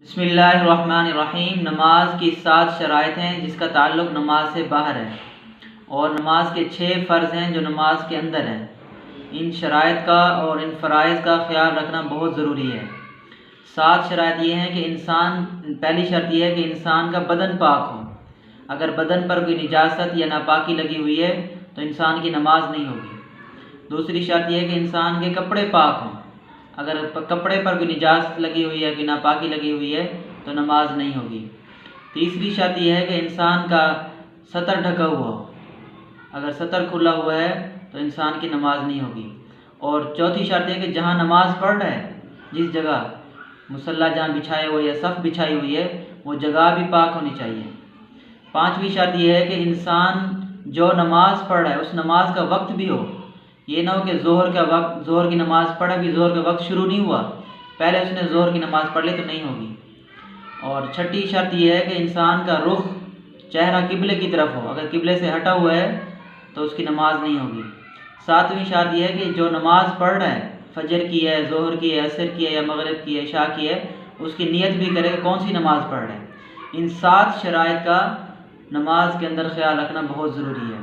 بسم اللہ الرحمن الرحیم۔ نماز کی 7 شرائط ہیں جس کا تعلق نماز سے باہر ہے، اور نماز کے 6 فرض ہیں جو نماز کے اندر ہیں۔ ان شرائط کا اور ان فرائض کا خیال رکھنا بہت ضروری ہے۔ 7 شرائط یہ ہیں کہ پہلی شرط یہ ہے کہ انسان کا بدن پاک ہو۔ اگر بدن پر کوئی نجاست یا ناپاکی لگی ہوئی ہے تو انسان کی نماز نہیں ہوگی۔ دوسری شرط یہ ہے کہ انسان کے کپڑے پاک ہوں۔ اگر کپڑے پر کوئی نجاست لگی ہوئی ہے، کوئی ناپاکی لگی ہوئی ہے تو نماز نہیں ہوگی۔ تیسری شرط یہ ہے کہ انسان کا سطر ڈھکا ہوا ہو۔ اگر سطر کھلا ہوا ہے تو انسان کی نماز نہیں ہوگی۔ اور چوتھی شرط یہ ہے کہ جہاں نماز پڑھ رہا ہے، جس جگہ مصلی جہاں بچھائے ہوئے یا صف بچھائی ہوئی ہے، وہ جگہ بھی پاک ہونی چاہیے۔ پانچویں شرط یہ ہے کہ انسان جو نماز پڑھ رہا ہے اس نماز کا وقت بھی ہو۔ یہ نہ ہو کہ ظہر کی نماز پڑھا بھی ظہر کا وقت شروع نہیں ہوا، پہلے اس نے ظہر کی نماز پڑھ لی تو نہیں ہوگی۔ اور چھٹی شرط یہ ہے کہ انسان کا رخ چہرہ قبلے کی طرف ہو۔ اگر قبلے سے ہٹا ہوا ہے تو اس کی نماز نہیں ہوگی۔ ساتویں شرط یہ ہے کہ جو نماز پڑھ رہا ہے، فجر کی ہے، ظہر کی ہے، عصر کی ہے یا مغرب کی ہے، عشاء کی ہے، اس کی نیت بھی کرے کہ کون سی نماز پڑھ رہا ہے۔ ان 7 شرائط کا نماز کے اندر خیال رکھنا بہت ضروری ہے۔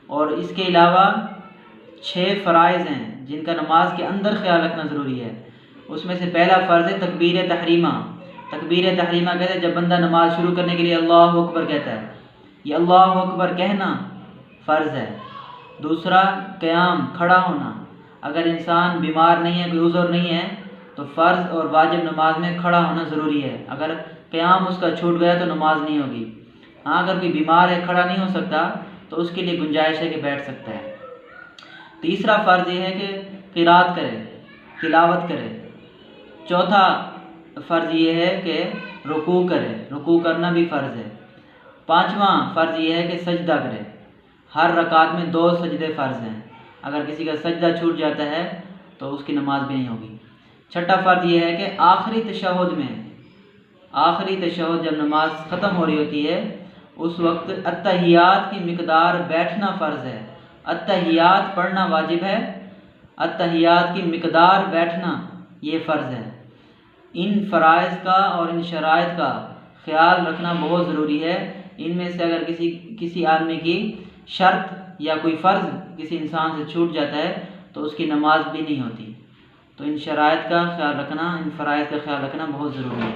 اور اس کے علاوہ 6 فرائض ہیں جن کا نماز کے اندر خیال رکھنا ضروری ہے۔ اس میں سے پہلا فرض ہے تکبیر تحریمہ۔ تکبیر تحریمہ کہتے ہیں جب بندہ نماز شروع کرنے کے لیے اللہ اکبر کہتا ہے، یہ اللہ اکبر کہنا فرض ہے۔ دوسرا قیام، کھڑا ہونا۔ اگر انسان بیمار نہیں ہے، کوئی عذر نہیں ہے تو فرض اور واجب نماز میں کھڑا ہونا ضروری ہے۔ اگر قیام اس کا چھوٹ گیا تو نماز نہیں ہوگی۔ ہاں، اگر کوئی بیمار ہے، کھڑا نہیں ہو سکتا تو اس کے لیے گنجائش ہے کہ بیٹھ سکتا ہے۔ تیسرا فرض یہ ہے کہ قرات کرے، تلاوت کرے۔ چوتھا فرض یہ ہے کہ رکوع کرے، رکوع کرنا بھی فرض ہے۔ پانچواں فرض یہ ہے کہ سجدہ کرے۔ ہر رکعت میں 2 سجدے فرض ہیں۔ اگر کسی کا سجدہ چھوٹ جاتا ہے تو اس کی نماز بھی نہیں ہوگی۔ چھٹا فرض یہ ہے کہ آخری تشہد جب نماز ختم ہو رہی ہوتی ہے اس وقت التحیات کی مقدار بیٹھنا فرض ہے۔ التحیات پڑھنا واجب ہے، التحیات کی مقدار بیٹھنا یہ فرض ہے۔ ان فرائض کا اور ان شرائط کا خیال رکھنا بہت ضروری ہے۔ ان میں سے اگر کسی آدمی کی شرط یا کوئی فرض کسی انسان سے چھوٹ جاتا ہے تو اس کی نماز بھی نہیں ہوتی۔ تو ان شرائط کا خیال رکھنا، ان فرائض کا خیال رکھنا بہت ضروری ہے۔